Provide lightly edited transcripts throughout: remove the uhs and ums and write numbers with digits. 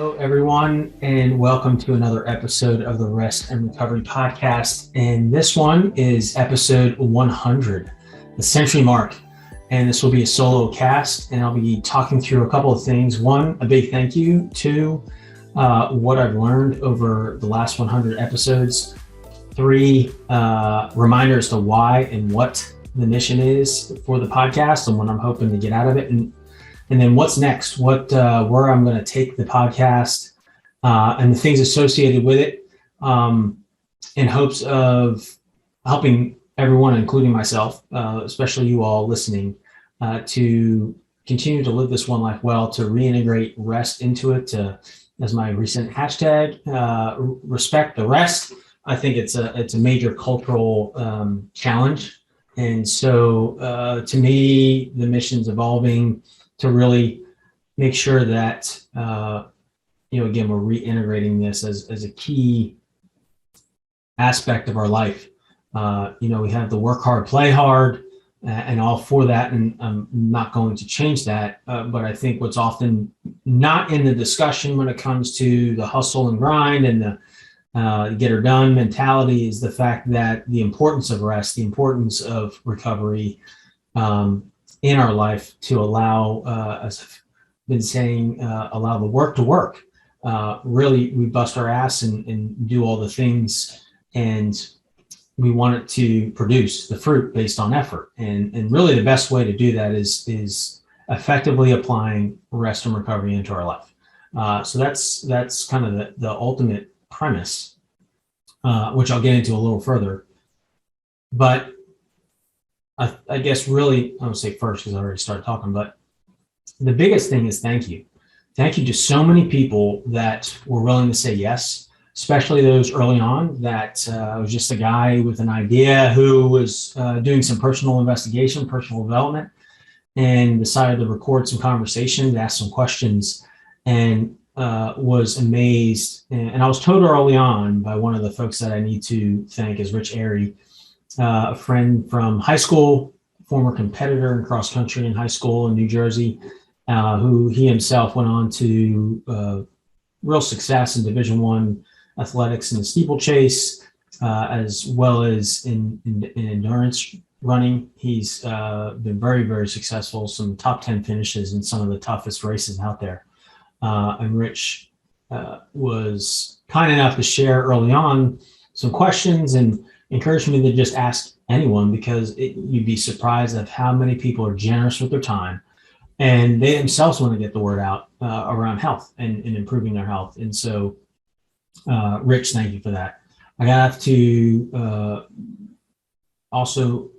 Hello, everyone, and welcome to another episode of the Rest and Recovery Podcast. And this one is episode 100, the century mark. And this will be a solo cast, and I'll be talking through a couple of things. One, a big thank you. Two, what I've learned over the last 100 episodes. Three, reminders to why and what the mission is for the podcast and what I'm hoping to get out of it. And then what's next, where I'm going to take the podcast and the things associated with it in hopes of helping everyone, including myself, especially you all listening, to continue to live this one life well, to reintegrate rest into it, as my recent hashtag, respect the rest. I think it's a major cultural challenge. And so to me, the mission's evolving to really make sure that, again, we're reintegrating this as a key aspect of our life. We have the work hard, play hard, and all for that. And I'm not going to change that. But I think what's often not in the discussion when it comes to the hustle and grind and the get her done mentality is the fact that the importance of rest, the importance of recovery, in our life to allow, as I've been saying, allow the work to work. Really, we bust our ass and do all the things, and we want it to produce the fruit based on effort. And really, the best way to do that is effectively applying rest and recovery into our life. So that's kind of the ultimate premise, which I'll get into a little further. But I guess really, I would say first, because I already started talking, but the biggest thing is thank you. Thank you to so many people that were willing to say yes, especially those early on that was just a guy with an idea who was doing some personal investigation, personal development, and decided to record some conversations, ask some questions, and was amazed. And I was told early on by one of the folks that I need to thank is Rich Airy, a friend from high school, former competitor in cross country in high school in New Jersey, who he himself went on to real success in Division I athletics in the steeplechase, as well as in endurance running. He's been very, very successful, some top 10 finishes in some of the toughest races out there. And Rich was kind enough to share early on some questions and encouraged me to just ask anyone, because you'd be surprised at how many people are generous with their time and they themselves want to get the word out around health and improving their health. And so, Rich, thank you for that. I have to also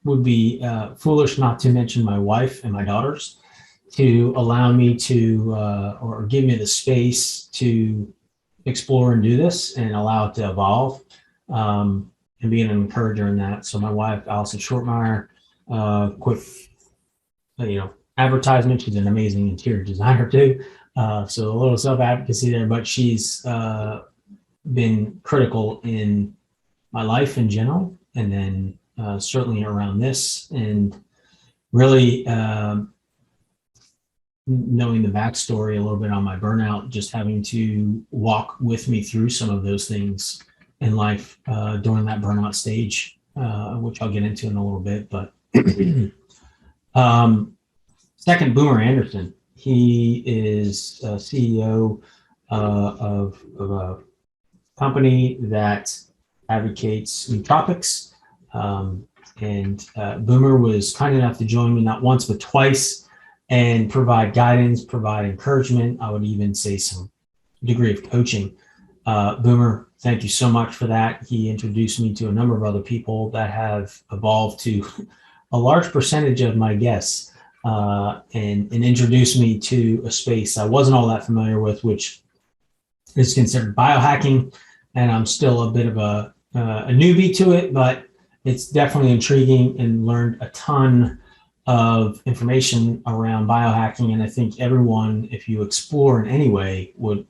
would be foolish not to mention my wife and my daughters to allow me to or give me the space to explore and do this and allow it to evolve. And being an encourager in that. So my wife, Allison Shortmeyer, quick, advertisement. She's an amazing interior designer too. So a little self-advocacy there, but she's been critical in my life in general, and then certainly around this, and really knowing the backstory a little bit on my burnout, just having to walk with me through some of those things in life during that burnout stage, which I'll get into in a little bit. But second, Boomer Anderson. He is CEO of a company that advocates nootropics. And Boomer was kind enough to join me not once, but twice, and provide guidance, provide encouragement. I would even say some degree of coaching. Boomer, thank you so much for that. He introduced me to a number of other people that have evolved to a large percentage of my guests, and introduced me to a space I wasn't all that familiar with, which is considered biohacking. And I'm still a bit of a newbie to it, but it's definitely intriguing, and learned a ton of information around biohacking. And I think everyone, if you explore in any way, would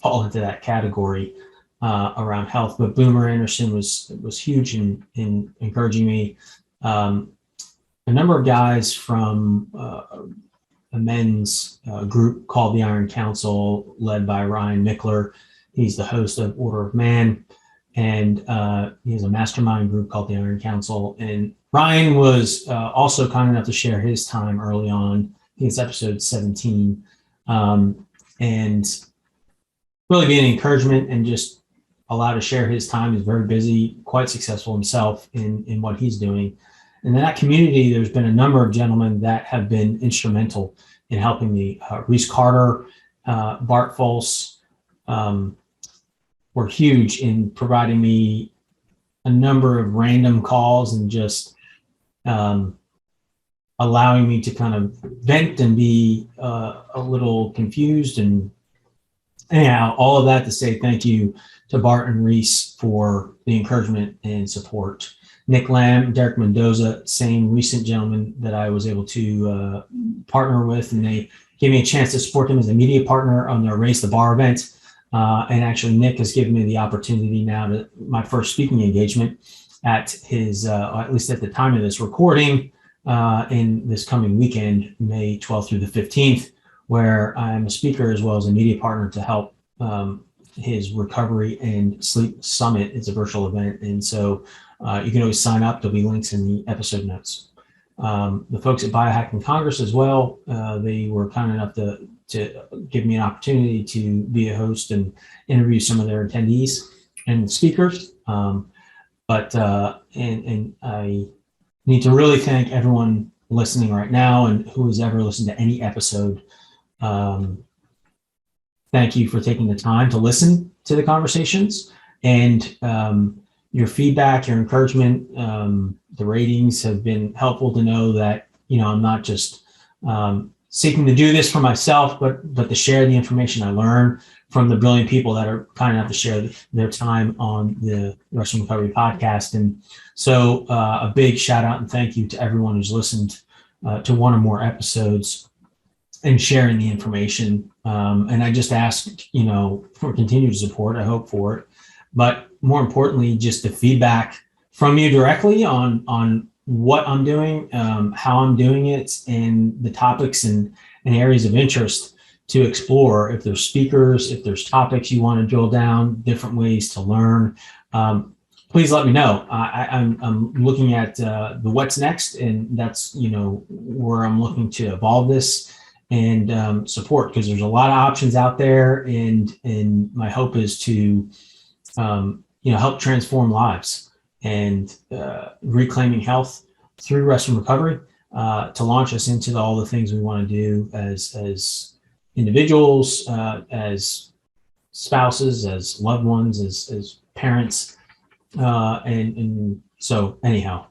fall into that category around health. But Boomer Anderson was huge in encouraging me. A number of guys from a men's group called the Iron Council, led by Ryan Mickler. He's the host of Order of Man, and he has a mastermind group called the Iron Council. And Ryan was also kind enough to share his time early on. I think it's episode 17, and really be an encouragement and just allow to share his time. He's very busy, quite successful himself in what he's doing. And in that community, there's been a number of gentlemen that have been instrumental in helping me. Reese Carter, Bart Folse, were huge in providing me a number of random calls and just allowing me to kind of vent and be a little confused. And anyhow, all of that to say thank you to Bart and Reese for the encouragement and support. Nick Lamb, Derek Mendoza, same recent gentleman that I was able to partner with, and they gave me a chance to support them as a media partner on their Raise the Bar event. And actually, Nick has given me the opportunity now to my first speaking engagement at his, at least at the time of this recording, in this coming weekend, May 12th through the 15th, where I'm a speaker as well as a media partner to help his Recovery and Sleep Summit. It's a virtual event. And so you can always sign up. There'll be links in the episode notes. The folks at Biohacking Congress as well, they were kind enough to give me an opportunity to be a host and interview some of their attendees and speakers. But I need to really thank everyone listening right now and who has ever listened to any episode. Thank you for taking the time to listen to the conversations, and your feedback, your encouragement, the ratings have been helpful to know that, I'm not just seeking to do this for myself, but to share the information I learn from the brilliant people that are kind enough to share their time on the Rest and Recovery podcast. And so a big shout out and thank you to everyone who's listened to one or more episodes and sharing the information. And I just ask, for continued support. I hope for it. But more importantly, just the feedback from you directly on what I'm doing, how I'm doing it, and the topics and areas of interest to explore. If there's speakers, if there's topics you want to drill down, different ways to learn, please let me know. I'm looking at the what's next, and that's where I'm looking to evolve this and support, because there's a lot of options out there, and my hope is to help transform lives and reclaiming health through rest and recovery, to launch us into all the things we want to do as individuals, as spouses, as loved ones, as parents. And so anyhow,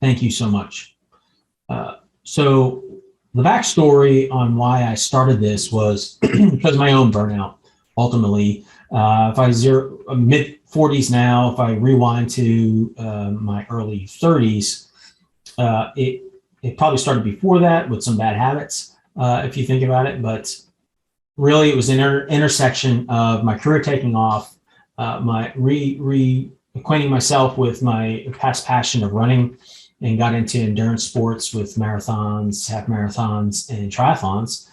thank you so much. So the backstory on why I started this was because of my own burnout. Ultimately, if I mid 40s now, if I rewind to my early 30s, it probably started before that with some bad habits, if you think about it. But really, it was an intersection of my career taking off, my reacquainting myself with my past passion of running, and got into endurance sports with marathons, half marathons, and triathlons.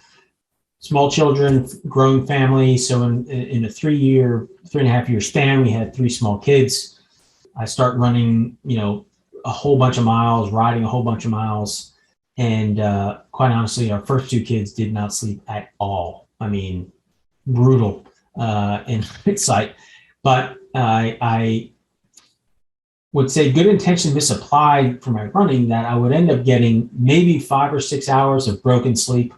Small children, growing family. So in a 3.5 year span, we had 3 small kids. I start running, a whole bunch of miles, riding a whole bunch of miles. And quite honestly, our first 2 kids did not sleep at all. I mean, brutal in hindsight. But I would say good intention misapplied for my running, that I would end up getting maybe 5 or 6 hours of broken sleep.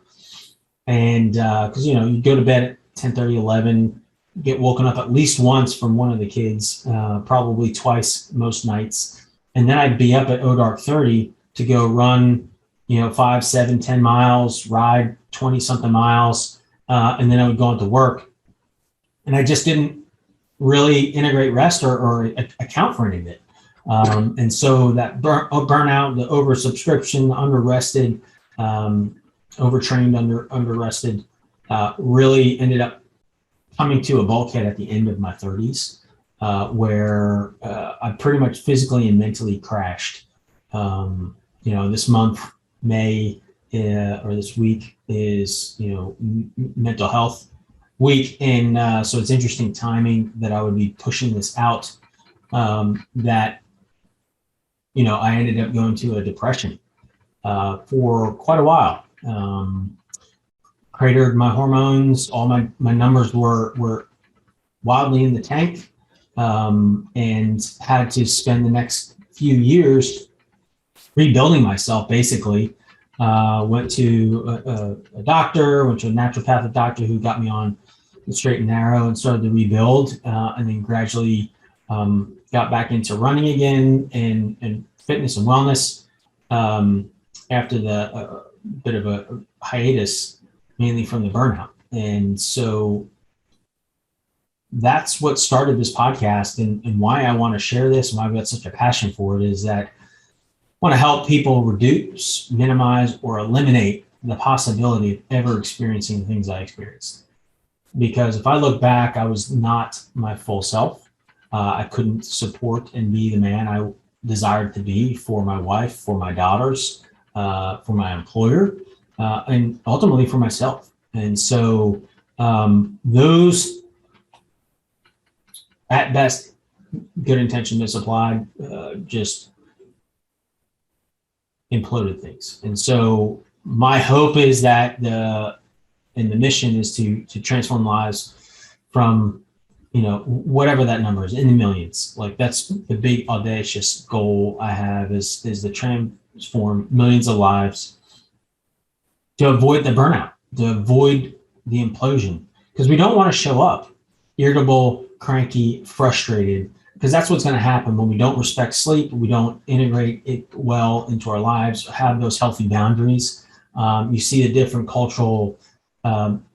And because, you go to bed at 10:30, 11, get woken up at least once from one of the kids, probably twice most nights. And then I'd be up at dark 30 to go run, 5, 7, 10 miles, ride 20 something miles. And then I would go into work. And I just didn't really integrate rest or account for any of it. And so that burnout, the oversubscription, under-rested, overtrained, under-rested, really ended up coming to a bulkhead at the end of my 30s, where I pretty much physically and mentally crashed. This month, May, or this week is, mental health week. And so it's interesting timing that I would be pushing this out, that, I ended up going to a depression for quite a while. Cratered my hormones, all my numbers were wildly in the tank, and had to spend the next few years rebuilding myself, basically. Went to a doctor, went to a naturopathic doctor who got me on the straight and narrow and started to rebuild, and then gradually got back into running again and fitness and wellness, after the bit of a hiatus, mainly from the burnout. And so that's what started this podcast, and why I want to share this and why I've got such a passion for it is that I want to help people reduce, minimize, or eliminate the possibility of ever experiencing the things I experienced. Because if I look back, I was not my full self. I couldn't support and be the man I desired to be for my wife, for my daughters, for my employer, and ultimately for myself. And so those, at best, good intention misapplied, just imploded things. And so my hope is that the mission is to transform lives from, whatever that number is, in the millions. Like, that's the big audacious goal I have, is to transform millions of lives, to avoid the burnout, to avoid the implosion, because we don't want to show up irritable, cranky, frustrated, because that's what's going to happen when we don't respect sleep, we don't integrate it well into our lives, have those healthy boundaries. You see the different cultural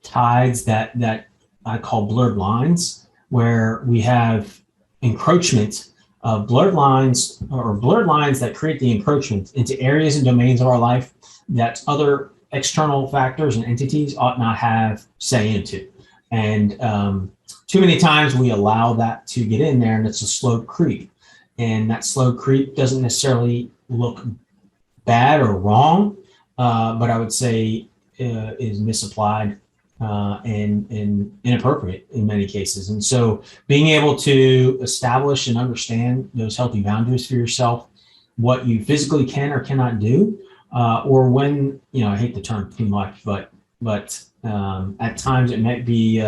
tides that I call blurred lines, where we have encroachment of blurred lines, or blurred lines that create the encroachment into areas and domains of our life that other external factors and entities ought not have say into. And too many times we allow that to get in there, and it's a slow creep. And that slow creep doesn't necessarily look bad or wrong, but I would say is misapplied and inappropriate in many cases. And so being able to establish and understand those healthy boundaries for yourself, what you physically can or cannot do, or when, I hate the term too much, but at times it might be,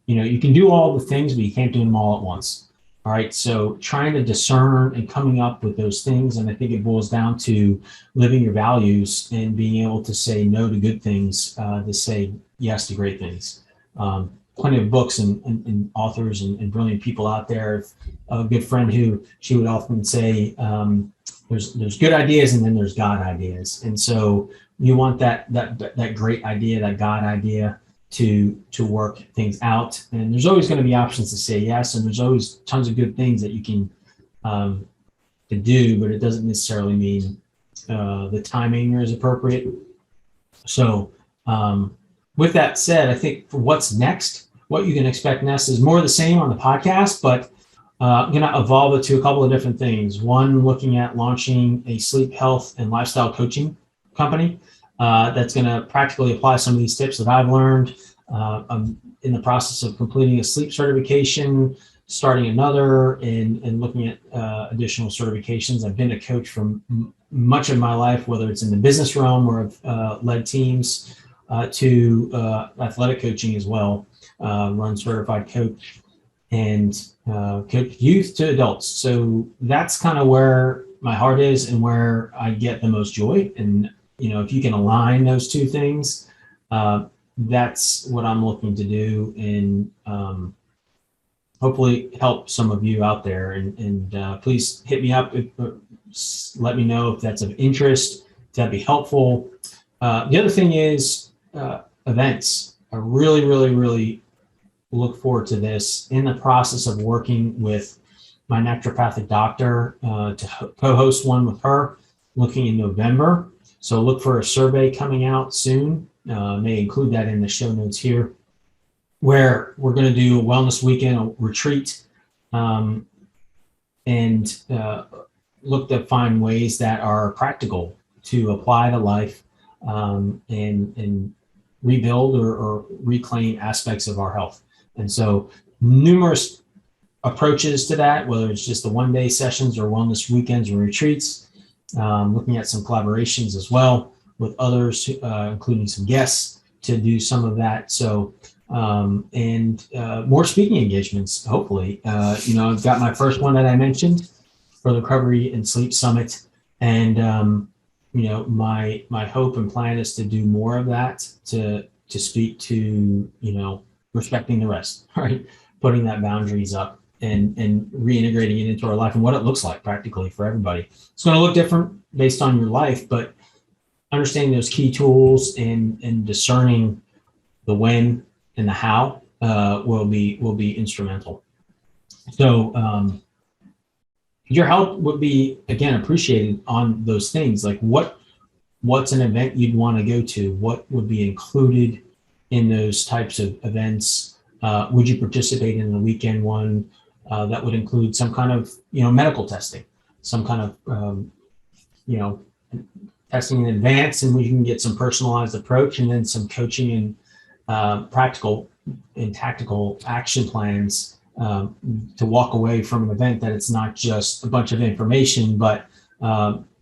you can do all the things, but you can't do them all at once. All right. So trying to discern and coming up with those things. And I think it boils down to living your values and being able to say no to good things, to say yes to great things. Plenty of books and authors and brilliant people out there. A good friend who she would often say, there's good ideas, and then there's God ideas. And so you want that great idea, that God idea, to work things out. And there's always going to be options to say yes, and there's always tons of good things that you can to do, but it doesn't necessarily mean the timing is appropriate. So with that said, I think for what's next, what you can expect next is more of the same on the podcast, but I'm going to evolve it to a couple of different things. One, looking at launching a sleep, health, and lifestyle coaching company that's going to practically apply some of these tips that I've learned. I'm in the process of completing a sleep certification, starting another, and looking at additional certifications. I've been a coach for much of my life, whether it's in the business realm or I've led teams, to athletic coaching as well, run certified coach, and coach youth to adults. So that's kind of where my heart is and where I get the most joy. And, if you can align those two things, that's what I'm looking to do, and hopefully help some of you out there. And please hit me up. Let me know if that's of interest. That'd be helpful. The other thing is events. I really, really, really look forward to this. In the process of working with my naturopathic doctor to co-host one with her, looking in November. So look for a survey coming out soon. May include that in the show notes here, where we're going to do a wellness weekend, a retreat, and look to find ways that are practical to apply to life, and rebuild or reclaim aspects of our health. And so numerous approaches to that, whether it's just the one-day sessions or wellness weekends or retreats, looking at some collaborations as well with others, including some guests to do some of that. So, and more speaking engagements, hopefully. I've got my first one that I mentioned for the Recovery and Sleep Summit. And, my hope and plan is to do more of that, to speak to, respecting the rest, right? Putting that boundaries up and reintegrating it into our life and what it looks like practically for everybody. It's going to look different based on your life, but understanding those key tools and discerning the when and the how will be instrumental. So your help would be, again, appreciated on those things. Like what's an event you'd want to go to? What would be included in those types of events? Would you participate in the weekend one that would include some kind of, medical testing, some kind of, testing in advance, and we can get some personalized approach, and then some coaching and practical and tactical action plans to walk away from an event that it's not just a bunch of information, but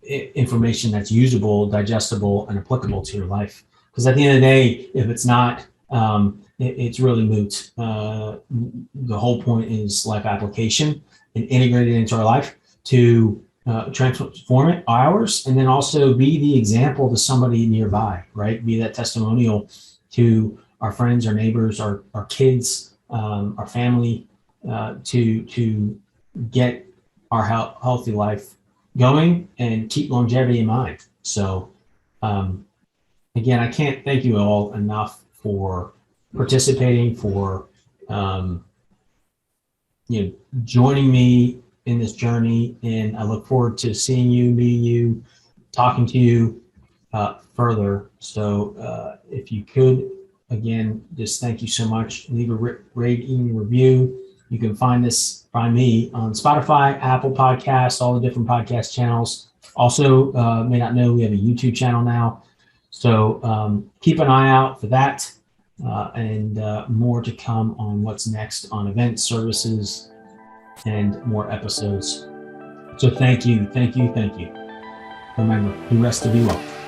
information that's usable, digestible, and applicable to your life. Because at the end of the day, if it's not, it's really moot. The whole point is life application and integrate it into our life to transform it, ours, and then also be the example to somebody nearby, right? Be that testimonial to our friends, our neighbors, our kids, our family, to get our healthy life going and keep longevity in mind. So again, I can't thank you all enough for participating, for joining me in this journey, and I look forward to seeing you, meeting you, talking to you further. So if you could, again, just thank you so much. Leave a rating, review. You can find me on Spotify, Apple Podcasts, all the different podcast channels. Also, may not know we have a YouTube channel now. So keep an eye out for that, and more to come on what's next on events, services, and more episodes. So thank you. Remember, do rest to be well.